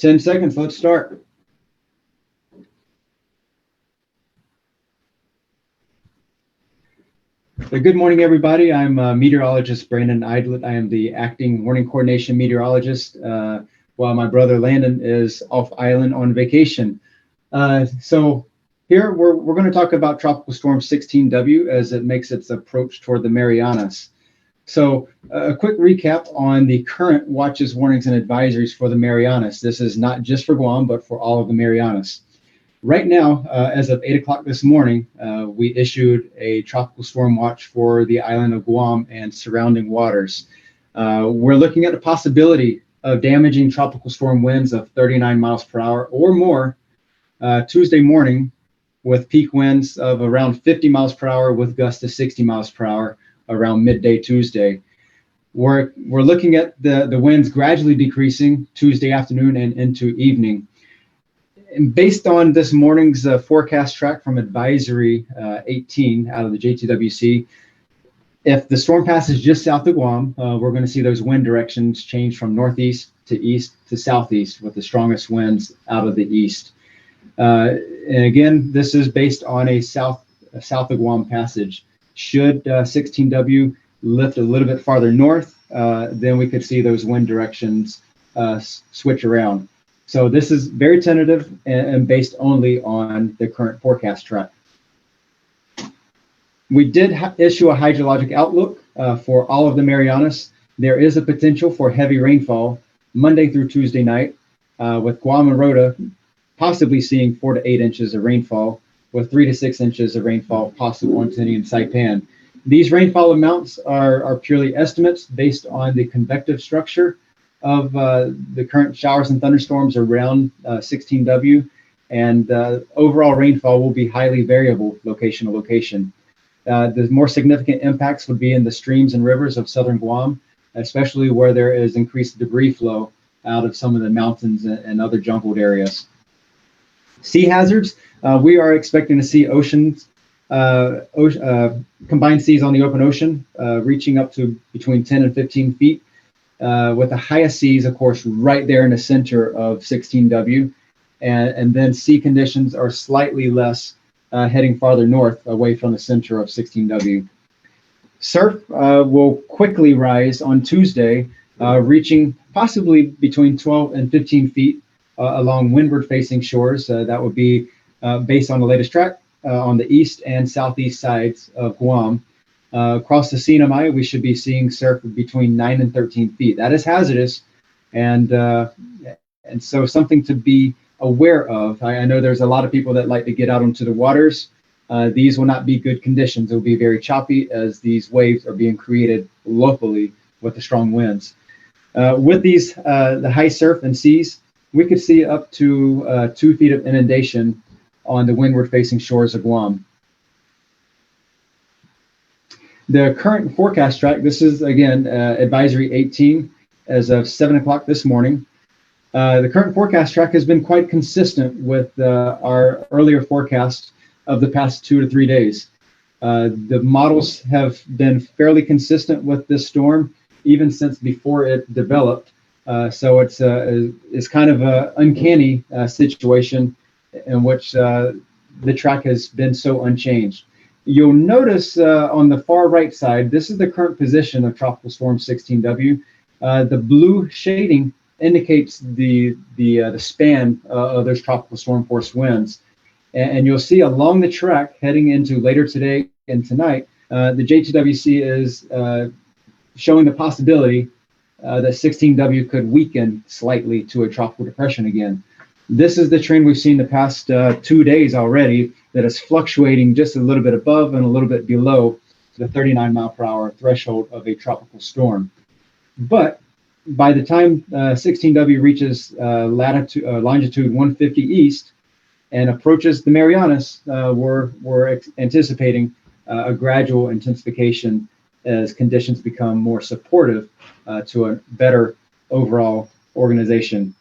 10 seconds, let's start. Good morning, everybody. I'm meteorologist Brandon Idlet. I am the acting warning coordination meteorologist, while my brother Landon is off island on vacation. So here we're going to talk about Tropical Storm 16W as it makes its approach toward the Marianas. So a quick recap on the current watches, warnings, and advisories for the Marianas. This is not just for Guam, but for all of the Marianas. Right now, as of 8 o'clock this morning, we issued a tropical storm watch for the island of Guam and surrounding waters. We're looking at the possibility of damaging tropical storm winds of 39 miles per hour or more Tuesday morning, with peak winds of around 50 miles per hour with gusts to 60 miles per hour around midday Tuesday. We're looking at the winds gradually decreasing Tuesday afternoon and into evening. And based on this morning's forecast track from Advisory 18 out of the JTWC, if the storm passes just south of Guam, we're going to see those wind directions change from northeast to east to southeast, with the strongest winds out of the east. And again, this is based on a south of Guam passage. Should 16W lift a little bit farther north, then we could see those wind directions switch around. So this is very tentative and based only on the current forecast track. We did issue a hydrologic outlook for all of the Marianas. There is a potential for heavy rainfall Monday through Tuesday night, with Guam and Rota possibly seeing 4 to 8 inches of rainfall, with 3 to 6 inches of rainfall possible on Tinian and Saipan. These rainfall amounts are purely estimates based on the convective structure of the current showers and thunderstorms around 16W, and overall rainfall will be highly variable location to location. The more significant impacts would be in the streams and rivers of southern Guam, especially where there is increased debris flow out of some of the mountains and other jungled areas. Sea hazards, we are expecting to see combined seas on the open ocean reaching up to between 10 and 15 feet. With the highest seas, of course, right there in the center of 16W. And then sea conditions are slightly less heading farther north away from the center of 16W. Surf will quickly rise on Tuesday, reaching possibly between 12 and 15 feet along windward-facing shores. That would be based on the latest track on the east and southeast sides of Guam. Across the Sinai, we should be seeing surf between 9 and 13 feet. That is hazardous, and so something to be aware of. I know there's a lot of people that like to get out onto the waters. These will not be good conditions. It will be very choppy as these waves are being created locally with the strong winds. With these, the high surf and seas, we could see up to 2 feet of inundation on the windward-facing shores of Guam. The current forecast track, this is, again, Advisory 18 as of 7 o'clock this morning. The current forecast track has been quite consistent with our earlier forecast of the past 2 to 3 days. The models have been fairly consistent with this storm, even since before it developed. So it's kind of an uncanny situation in which the track has been so unchanged. You'll notice on the far right side, this is the current position of Tropical Storm 16W. The blue shading indicates the span of those tropical storm force winds. And you'll see along the track heading into later today and tonight, the JTWC is showing the possibility that 16W could weaken slightly to a tropical depression again. This is the trend we've seen the past 2 days already, that is fluctuating just a little bit above and a little bit below the 39 mile per hour threshold of a tropical storm. But by the time 16W reaches longitude 150 east and approaches the Marianas, we're anticipating a gradual intensification as conditions become more supportive to a better overall organization.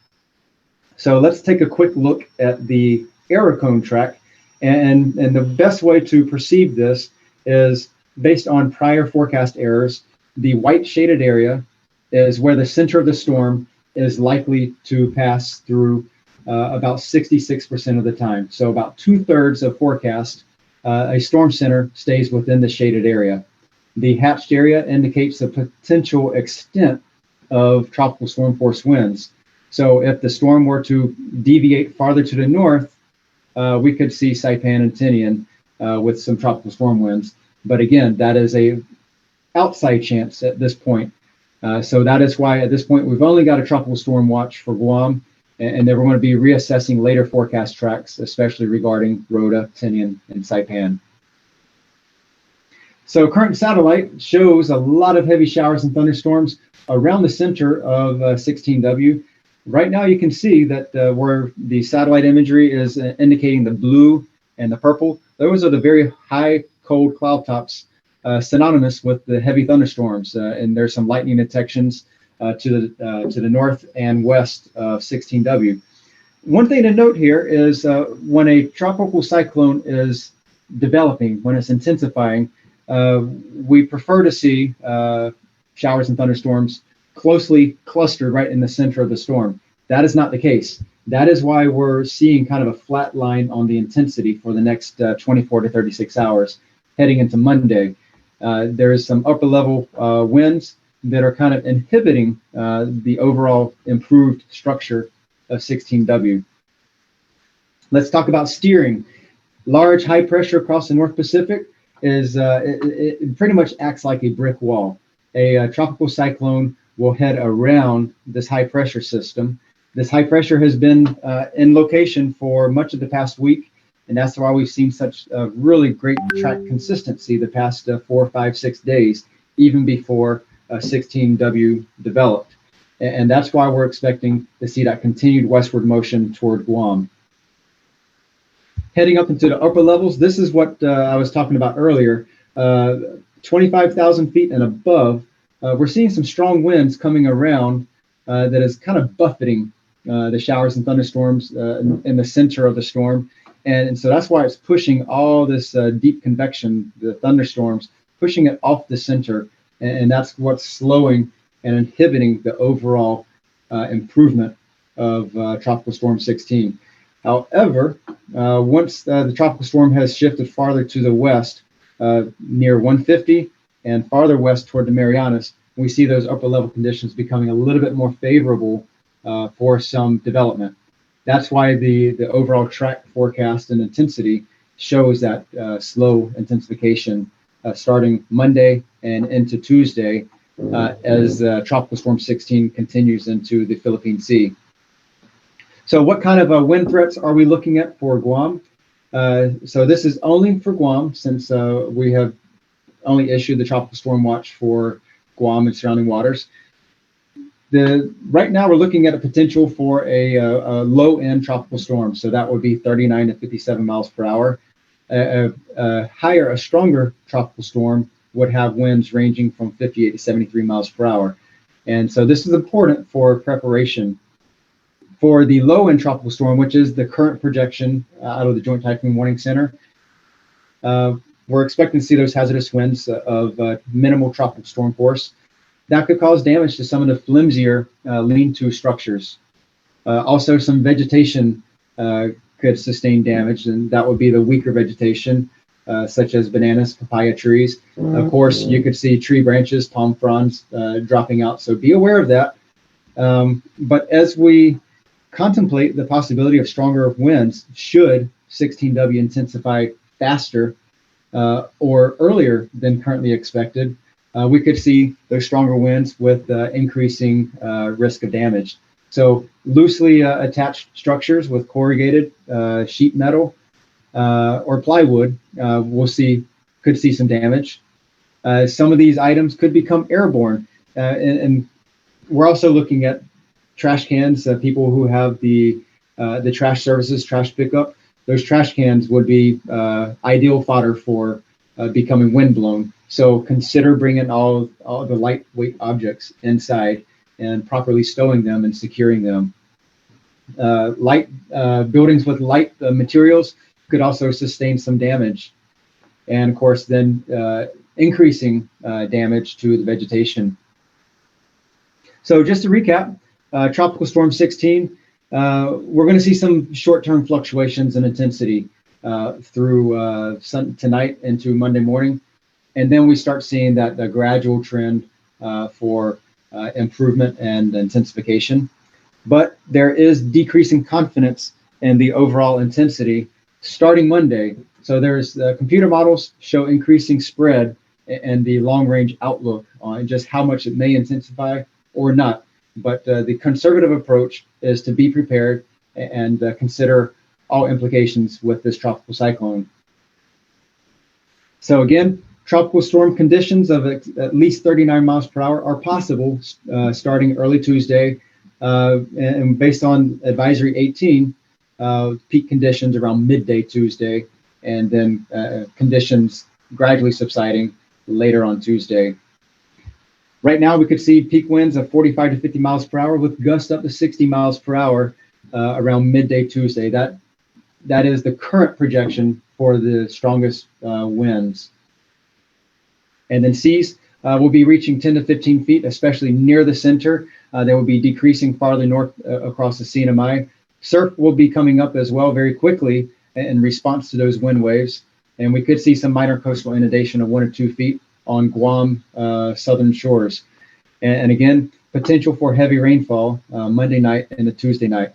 So let's take a quick look at the error cone track. And the best way to perceive this is based on prior forecast errors. The white shaded area is where the center of the storm is likely to pass through about 66% of the time. So about 2/3 of forecast, a storm center stays within the shaded area. The hatched area indicates the potential extent of tropical storm force winds. So if the storm were to deviate farther to the north, we could see Saipan and Tinian with some tropical storm winds. But again, that is a outside chance at this point. So that is why at this point we've only got a tropical storm watch for Guam, and then we're going to be reassessing later forecast tracks, especially regarding Rota, Tinian, and Saipan. So current satellite shows a lot of heavy showers and thunderstorms around the center of 16W. Right now you can see that where the satellite imagery is indicating the blue and the purple, those are the very high cold cloud tops synonymous with the heavy thunderstorms, and there's some lightning detections to the north and west of 16W. One thing to note here is when a tropical cyclone is developing, when it's intensifying, we prefer to see showers and thunderstorms closely clustered right in the center of the storm. That is not the case. That is why we're seeing kind of a flat line on the intensity for the next 24 to 36 hours heading into Monday. There is some upper level winds that are kind of inhibiting the overall improved structure of 16W. Let's talk about steering. Large high pressure across the North Pacific is it pretty much acts like a brick wall. A tropical cyclone will head around this high pressure system. This high pressure has been in location for much of the past week, and that's why we've seen such really great track consistency the past 4, 5, 6 days, even before 16W developed. And that's why we're expecting to see that continued westward motion toward Guam. Heading up into the upper levels, this is what I was talking about earlier, 25,000 feet and above. We're seeing some strong winds coming around that is kind of buffeting the showers and thunderstorms in the center of the storm. And so that's why it's pushing all this deep convection, the thunderstorms, pushing it off the center. And that's what's slowing and inhibiting the overall improvement of Tropical Storm 16. However, once the tropical storm has shifted farther to the west, near 150 and farther west toward the Marianas, we see those upper level conditions becoming a little bit more favorable for some development. That's why the overall track forecast and intensity shows that slow intensification starting Monday and into Tuesday as Tropical Storm 16 continues into the Philippine Sea. So what kind of wind threats are we looking at for Guam? So this is only for Guam, since we have only issued the Tropical Storm Watch for Guam and surrounding waters. Right now we're looking at a potential for a low-end tropical storm, so that would be 39 to 57 miles per hour. A stronger tropical storm would have winds ranging from 58 to 73 miles per hour. And so this is important for preparation. For the low-end tropical storm, which is the current projection out of the Joint Typhoon Warning Center, we're expecting to see those hazardous winds of minimal tropical storm force. That could cause damage to some of the flimsier lean-to structures. Also, some vegetation could sustain damage, and that would be the weaker vegetation, such as bananas, papaya trees. Of course, you could see tree branches, palm fronds dropping out, so be aware of that. But as we contemplate the possibility of stronger winds, should 16W intensify faster or earlier than currently expected, we could see those stronger winds with increasing risk of damage. So loosely attached structures with corrugated sheet metal or plywood could see some damage. Some of these items could become airborne, and we're also looking at trash cans. People who have the trash services, trash pickup, those trash cans would be ideal fodder for becoming windblown. So consider bringing all the lightweight objects inside and properly stowing them and securing them. Buildings with light materials could also sustain some damage, and of course then increasing damage to the vegetation. So just to recap, Tropical Storm 16, we're going to see some short-term fluctuations in intensity through tonight into Monday morning. And then we start seeing that the gradual trend for improvement and intensification. But there is decreasing confidence in the overall intensity starting Monday. So there's computer models show increasing spread and the long-range outlook on just how much it may intensify or not. But the conservative approach is to be prepared and consider all implications with this tropical cyclone. So again, tropical storm conditions of at least 39 miles per hour are possible starting early Tuesday, and based on Advisory 18, peak conditions around midday Tuesday, and then conditions gradually subsiding later on Tuesday. Right now, we could see peak winds of 45 to 50 miles per hour with gusts up to 60 miles per hour around midday Tuesday. That is the current projection for the strongest winds. And then seas will be reaching 10 to 15 feet, especially near the center. They will be decreasing farther north across the CNMI. Surf will be coming up as well very quickly in response to those wind waves. And we could see some minor coastal inundation of 1 or 2 feet on Guam southern shores. And again, potential for heavy rainfall Monday night and Tuesday night.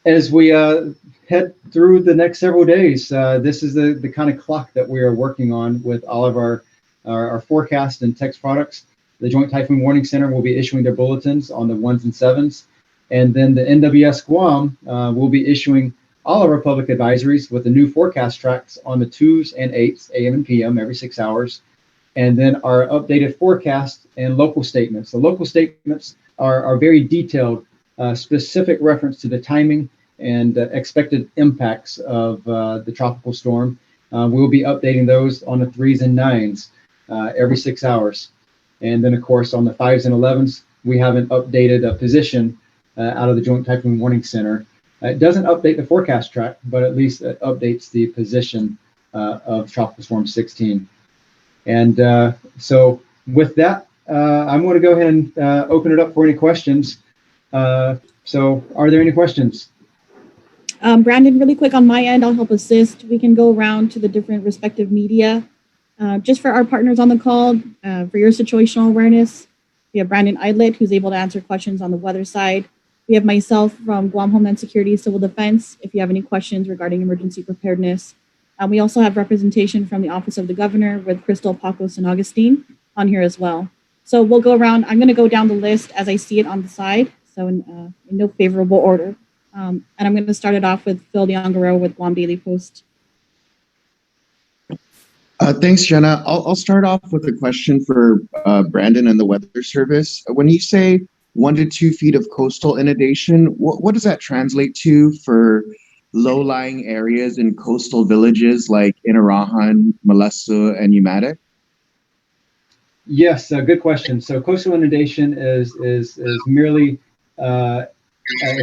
As we head through the next several days, this is the kind of clock that we are working on with all of our forecast and text products. The Joint Typhoon Warning Center will be issuing their bulletins on the 1s and 7s. And then the NWS Guam will be issuing all of our public advisories with the new forecast tracks on the 2s and 8s, AM and PM, every 6 hours. And then our updated forecast and local statements. The local statements are very detailed, specific reference to the timing and expected impacts of the tropical storm. We'll be updating those on the 3s and 9s every 6 hours. And then, of course, on the 5s and 11s, we have an updated position out of the Joint Typhoon Warning Center. It doesn't update the forecast track, but at least it updates the position of Tropical Storm 16. And so with that, I'm going to go ahead and open it up for any questions. So are there any questions? Brandon, really quick on my end, I'll help assist. We can go around to the different respective media. Just for our partners on the call, for your situational awareness, we have Brandon Eidlet, who's able to answer questions on the weather side. We have myself from Guam Homeland Security Civil Defense, if you have any questions regarding emergency preparedness. We also have representation from the Office of the Governor with Crystal, Pacos, and Augustine on here as well. So we'll go around. I'm going to go down the list as I see it on the side, so in no favorable order. And I'm going to start it off with Phil Diangaro with Guam Daily Post. Thanks, Jenna. I'll start off with a question for Brandon and the Weather Service. When you say 1 to 2 feet of coastal inundation, what does that translate to for low-lying areas in coastal villages like Inarajan, Malesu, and Umatic? Yes, good question. So coastal inundation is merely a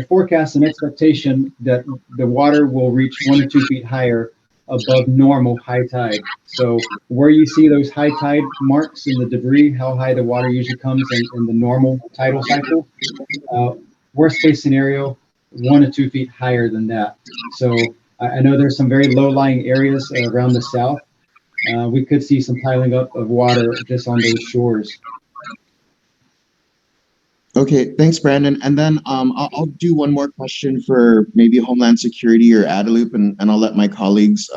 forecast and expectation that the water will reach 1 to 2 feet higher above normal high tide. So where you see those high tide marks in the debris, how high the water usually comes in the normal tidal cycle, worst case scenario, 1 to 2 feet higher than that. So I know there's some very low-lying areas around the south. We could see some piling up of water just on those shores. Okay, thanks, Brandon. And then I'll do one more question for maybe Homeland Security or Adelup, and I'll let my colleagues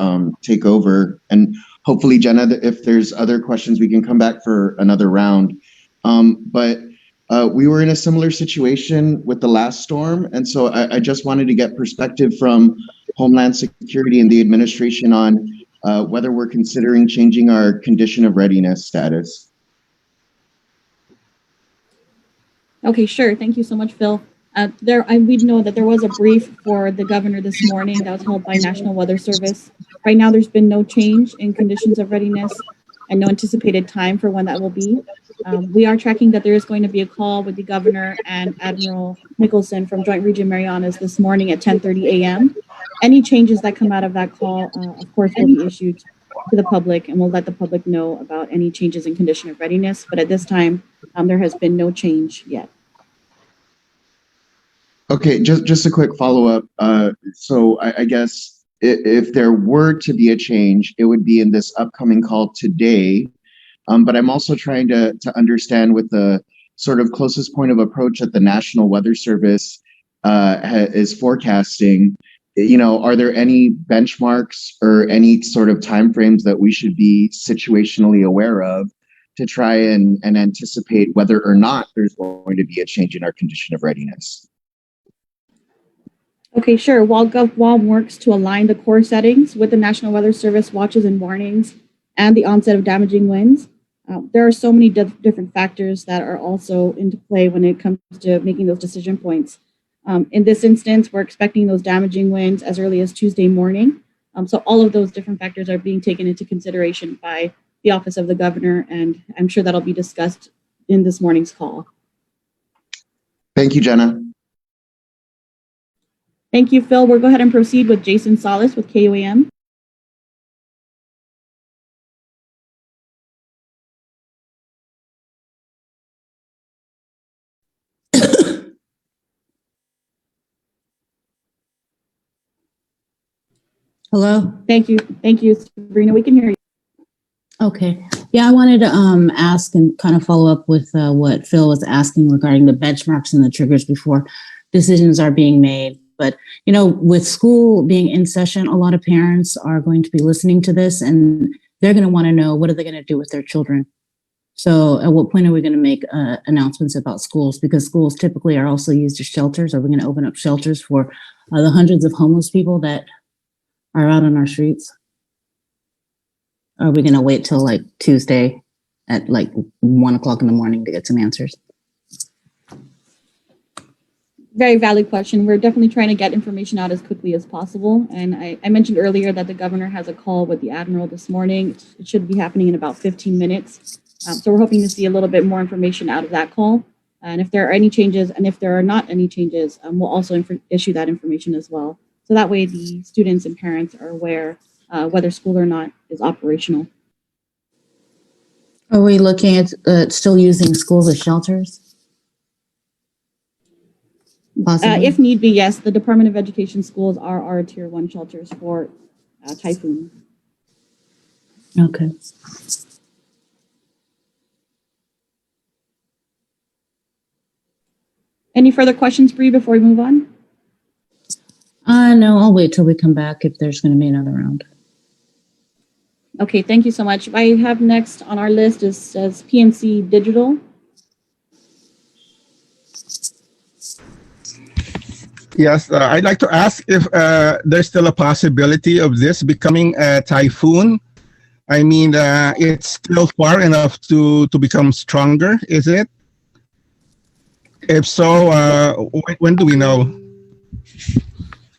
take over. And hopefully, Jenna, if there's other questions, we can come back for another round. But we were in a similar situation with the last storm. And so I just wanted to get perspective from Homeland Security and the administration on whether we're considering changing our condition of readiness status. Okay, sure. Thank you so much, Phil. We know that there was a brief for the governor this morning that was held by National Weather Service. Right now, there's been no change in conditions of readiness and no anticipated time for when that will be. We are tracking that there is going to be a call with the governor and Admiral Nicholson from Joint Region Marianas this morning at 10:30 a.m. Any changes that come out of that call, of course, will be issued to the public, and we'll let the public know about any changes in condition of readiness. But at this time, there has been no change yet. Okay, just a quick follow-up. So I guess if there were to be a change, it would be in this upcoming call today. But I'm also trying to understand with the sort of closest point of approach that the National Weather Service is forecasting. You know, are there any benchmarks or any sort of timeframes that we should be situationally aware of to try and anticipate whether or not there's going to be a change in our condition of readiness? Okay, sure. While GovWam works to align the core settings with the National Weather Service watches and warnings and the onset of damaging winds, there are so many different factors that are also into play when it comes to making those decision points. In this instance, we're expecting those damaging winds as early as Tuesday morning. So all of those different factors are being taken into consideration by the Office of the Governor, and I'm sure that'll be discussed in this morning's call. Thank you, Jenna. Thank you, Phil. We'll go ahead and proceed with Jason Salas with KUAM. Hello? Thank you. Thank you, Sabrina. We can hear you. Okay. Yeah, I wanted to ask and kind of follow up with what Phil was asking regarding the benchmarks and the triggers before decisions are being made. But, you know, with school being in session, a lot of parents are going to be listening to this and they're going to want to know what are they going to do with their children. So at what point are we going to make announcements about schools? Because schools typically are also used as shelters. Are we going to open up shelters for the hundreds of homeless people that are out on our streets? Or are we going to wait till like Tuesday at like 1 o'clock in the morning to get some answers? Very valid question. We're definitely trying to get information out as quickly as possible. And I mentioned earlier that the governor has a call with the admiral this morning. It should be happening in about 15 minutes. So we're hoping to see a little bit more information out of that call. And if there are any changes, and if there are not any changes, we'll also issue that information as well. So that way the students and parents are aware whether school or not is operational. Are we looking at still using schools as shelters? Possibly. If need be, yes, the Department of Education schools are our Tier 1 shelters for typhoon. Okay. Any further questions, Bree, before we move on? No, I'll wait till we come back if there's going to be another round. Okay, thank you so much. I have next on our list is PNC Digital. Yes, I'd like to ask if there's still a possibility of this becoming a typhoon. I mean, it's still far enough to become stronger, is it? If so, when do we know?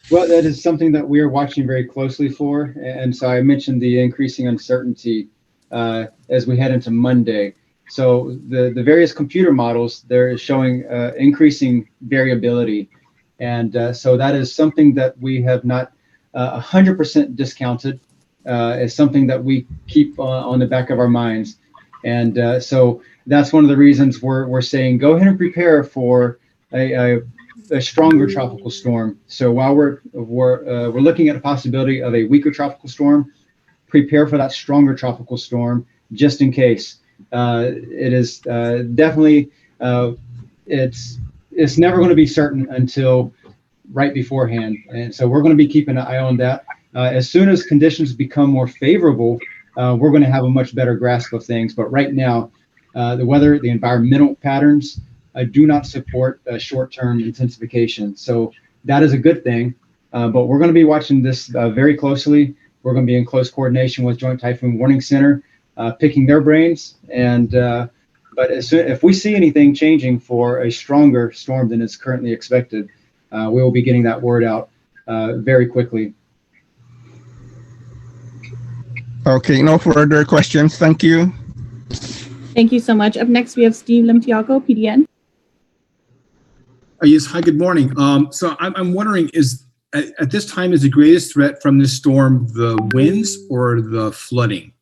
Well, that is something that we are watching very closely for. And so I mentioned the increasing uncertainty as we head into Monday. So the various computer models, they're showing increasing variability. And so that is something that we have not 100% discounted. It's something that we keep on the back of our minds. And so that's one of the reasons we're saying go ahead and prepare for a stronger tropical storm. So while we're looking at a possibility of a weaker tropical storm, prepare for that stronger tropical storm just in case. It is definitely it's never going to be certain until right beforehand, and so we're going to be keeping an eye on that. As soon as conditions become more favorable, we're going to have a much better grasp of things. But right now, the weather, the environmental patterns do not support short-term intensification. So that is a good thing. But we're going to be watching this very closely. We're going to be in close coordination with Joint Typhoon Warning Center, picking their brains. And but if we see anything changing for a stronger storm than is currently expected, we will be getting that word out very quickly. Okay, no further questions. Thank you. Thank you so much. Up next, we have Steve Limtiaco, PDN. Yes, hi, good morning. So I'm wondering, at this time, is the greatest threat from this storm the winds or the flooding?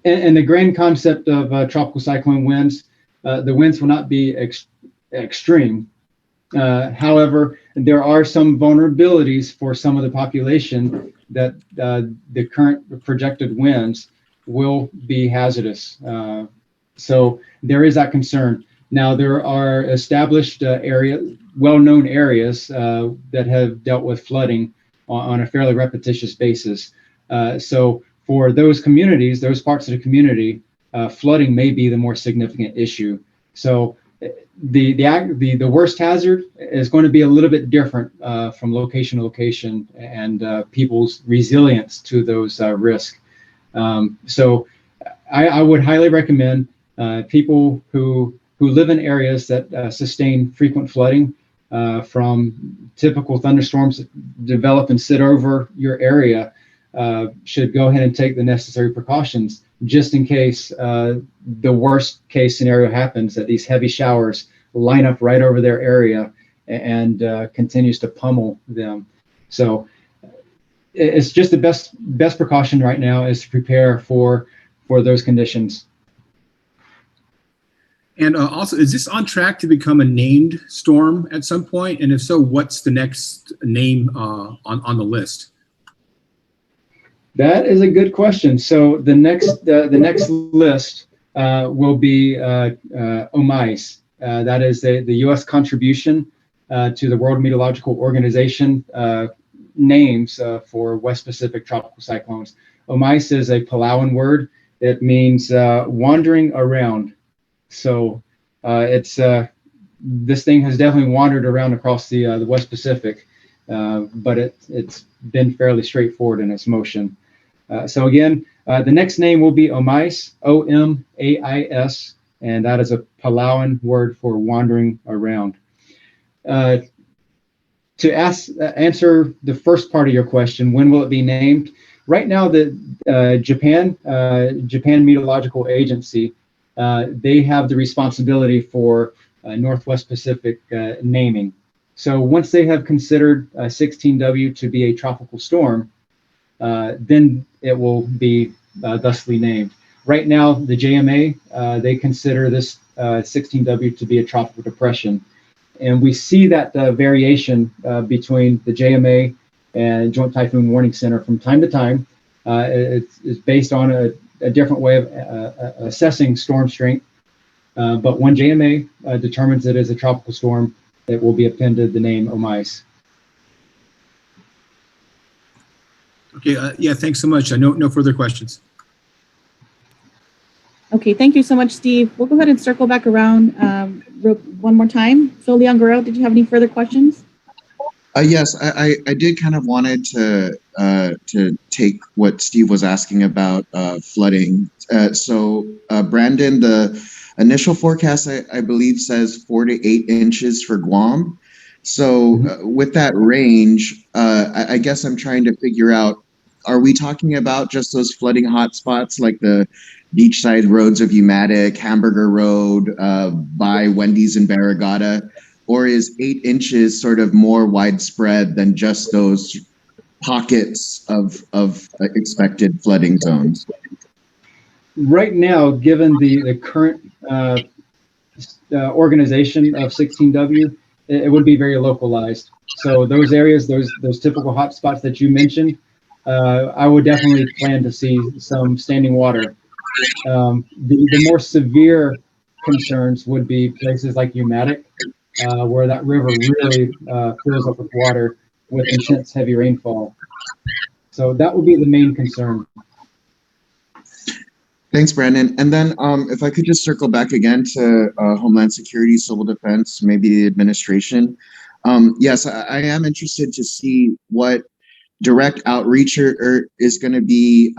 And the grand concept of tropical cyclone winds, the winds will not be extreme. However, there are some vulnerabilities for some of the population that the current projected winds will be hazardous. So there is that concern. Now, there are established well-known areas that have dealt with flooding on a fairly repetitious basis. So for those communities, those parts of the community, flooding may be the more significant issue. So the worst hazard is going to be a little bit different from location to location and people's resilience to those risks. So I would highly recommend people who live in areas that sustain frequent flooding from typical thunderstorms that develop and sit over your area should go ahead and take the necessary precautions just in case the worst case scenario happens, that these heavy showers line up right over their area and continues to pummel them. So it's just the best precaution right now is to prepare for those conditions. And also, is this on track to become a named storm at some point? And if so, what's the next name on the list? That is a good question. So the next list will be OMICE. That is the U.S. contribution to the World Meteorological Organization names for West Pacific tropical cyclones. OMICE is a Palauan word. It means wandering around. So it's this thing has definitely wandered around across the West Pacific, but it's been fairly straightforward in its motion. So again, the next name will be OMAIS, OMAIS, and that is a Palauan word for wandering around. To answer the first part of your question, when will it be named? Right now, the Japan Meteorological Agency, they have the responsibility for Northwest Pacific naming. So once they have considered 16W to be a tropical storm, then it will be thusly named. Right now, the JMA, they consider this 16W to be a tropical depression. And we see that variation between the JMA and Joint Typhoon Warning Center from time to time. It's based on a different way of assessing storm strength. But when JMA determines it as a tropical storm, it will be appended the name OMICE. Okay, yeah, thanks so much. No further questions. Okay, thank you so much, Steve. We'll go ahead and circle back around one more time. Phil Leon-Guerrero, did you have any further questions? Yes, I did kind of wanted to take what Steve was asking about flooding. So Brandon, the initial forecast I believe says 4 to 8 inches for Guam. So with that range, I guess I'm trying to figure out, are we talking about just those flooding hotspots like the beachside roads of Umatic, Hamburger Road, by Wendy's and Barrigada? Or is 8 inches sort of more widespread than just those pockets of expected flooding zones? Right now, given the current organization of 16W, it would be very localized. So those areas, those typical hotspots that you mentioned, I would definitely plan to see some standing water. The more severe concerns would be places like Umatic, where that river really fills up with water with intense heavy rainfall. So that would be the main concern. Thanks, Brandon. And then if I could just circle back again to Homeland Security, Civil Defense, maybe the administration. Yes, I am interested to see what direct outreach is going to be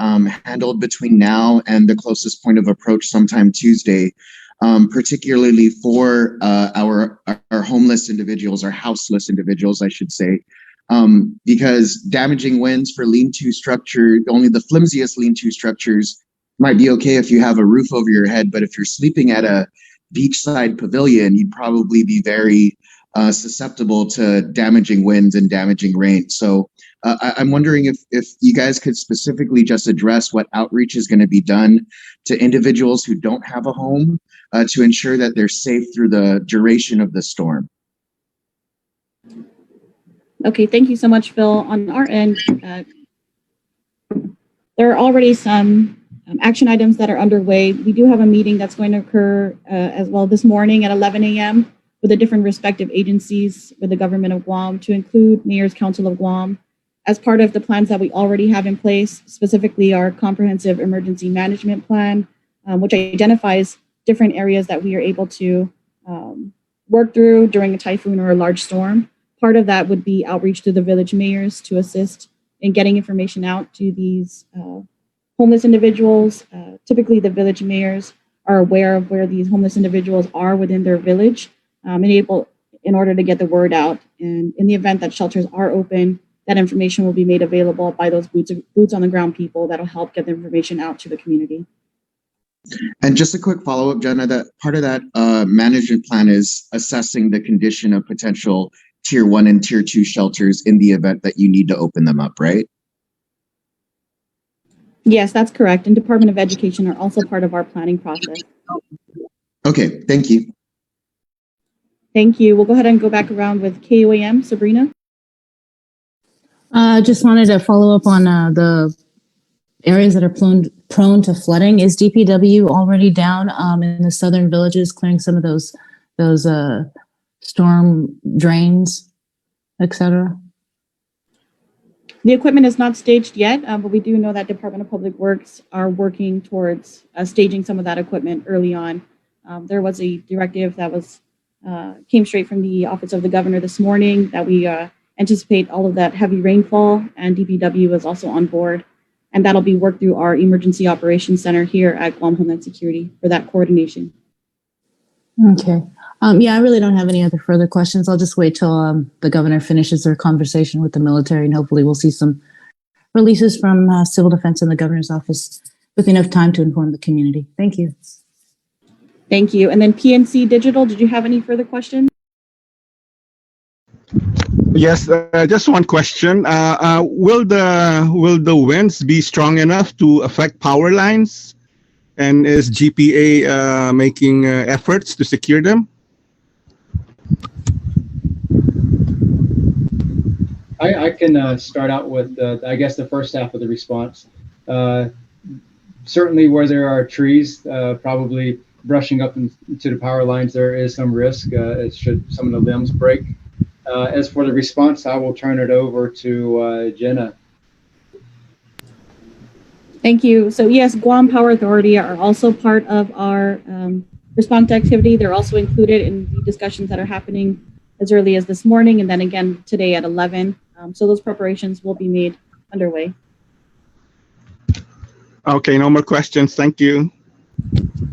handled between now and the closest point of approach sometime Tuesday, particularly for our homeless individuals, our houseless individuals, I should say, because damaging winds for lean-to structure, only the flimsiest lean-to structures might be okay if you have a roof over your head, but if you're sleeping at a beachside pavilion, you'd probably be very susceptible to damaging winds and damaging rain. So I'm wondering if you guys could specifically just address what outreach is going to be done to individuals who don't have a home to ensure that they're safe through the duration of the storm. Okay, thank you so much, Phil. On our end, there are already some action items that are underway. We do have a meeting that's going to occur as well this morning at 11 a.m. with the different respective agencies with the government of Guam, to include Mayor's Council of Guam, as part of the plans that we already have in place, specifically our comprehensive emergency management plan, which identifies different areas that we are able to work through during a typhoon or a large storm. Part of that would be outreach to the village mayors to assist in getting information out to these homeless individuals. Typically, the village mayors are aware of where these homeless individuals are within their village, in order to get the word out. And in the event that shelters are open, that information will be made available by those boots on the ground people that'll help get the information out to the community. And just a quick follow-up, Jenna, that part of that management plan is assessing the condition of potential Tier 1 and Tier 2 shelters in the event that you need to open them up, right? Yes, that's correct. And Department of Education are also part of our planning process. Okay, thank you. Thank you. We'll go ahead and go back around with KUAM. Sabrina? Just wanted to follow up on the areas that are prone to flooding. Is DPW already down in the southern villages, clearing some of those storm drains, etc.? The equipment is not staged yet, but we do know that Department of Public Works are working towards staging some of that equipment early on. There was a directive that came straight from the Office of the Governor this morning that we anticipate all of that heavy rainfall, and DPW is also on board. And that'll be worked through our Emergency Operations Center here at Guam Homeland Security for that coordination. Okay. Yeah, I really don't have any other further questions. I'll just wait till the governor finishes their conversation with the military, and hopefully we'll see some releases from Civil Defense and the governor's office with enough time to inform the community. Thank you. Thank you. And then PNC Digital, did you have any further questions? Yes, just one question. Will the winds be strong enough to affect power lines? And is GPA making efforts to secure them? I can start out with, I guess, the first half of the response. Certainly where there are trees, probably brushing up into the power lines, there is some risk. Should some of the limbs break. As for the response, I will turn it over to Jenna. Thank you. So yes, Guam Power Authority are also part of our response activity. They're also included in the discussions that are happening as early as this morning, and then again today at 11. So those preparations will be made underway. Okay, no more questions. Thank you.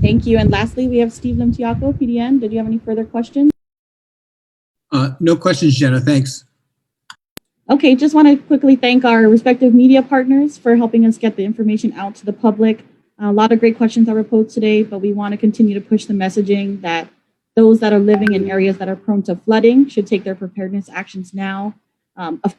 Thank you. And lastly, we have Steve Limtiaco, PDN. Did you have any further questions? No questions, Jenna. Thanks. Okay, just want to quickly thank our respective media partners for helping us get the information out to the public. A lot of great questions that were posed today, but we want to continue to push the messaging that those that are living in areas that are prone to flooding should take their preparedness actions now. Of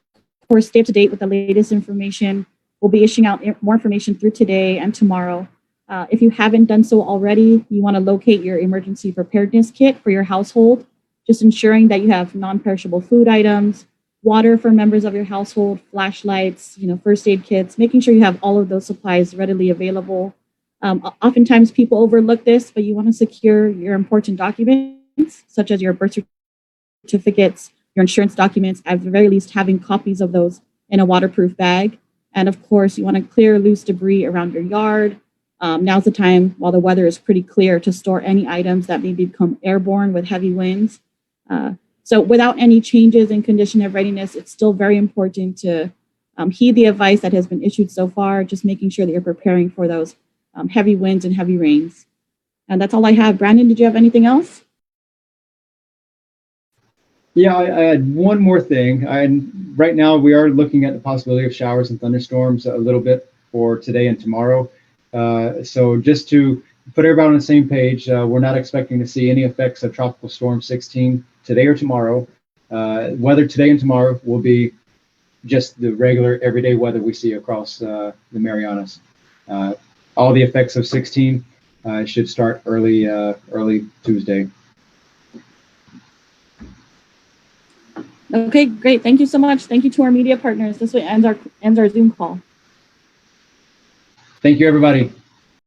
course, stay up to date with the latest information. We'll be issuing out more information through today and tomorrow. If you haven't done so already, you want to locate your emergency preparedness kit for your household, just ensuring that you have non-perishable food items, water for members of your household, flashlights, first aid kits, making sure you have all of those supplies readily available. Oftentimes people overlook this, but you want to secure your important documents, such as your birth certificates, your insurance documents, at the very least having copies of those in a waterproof bag. And of course, you want to clear loose debris around your yard. Now's the time, while the weather is pretty clear, to store any items that may become airborne with heavy winds. So without any changes in condition of readiness, it's still very important to heed the advice that has been issued so far, just making sure that you're preparing for those heavy winds and heavy rains. And that's all I have. Brandon, did you have anything else? Yeah, I had one more thing. Right now, we are looking at the possibility of showers and thunderstorms a little bit for today and tomorrow. So just to put everybody on the same page, we're not expecting to see any effects of Tropical Storm 16 today or tomorrow. Weather today and tomorrow will be just the regular everyday weather we see across the Marianas. All the effects of 16 should start early Tuesday. Okay, great. Thank you so much. Thank you to our media partners. This way ends our Zoom call. Thank you, everybody.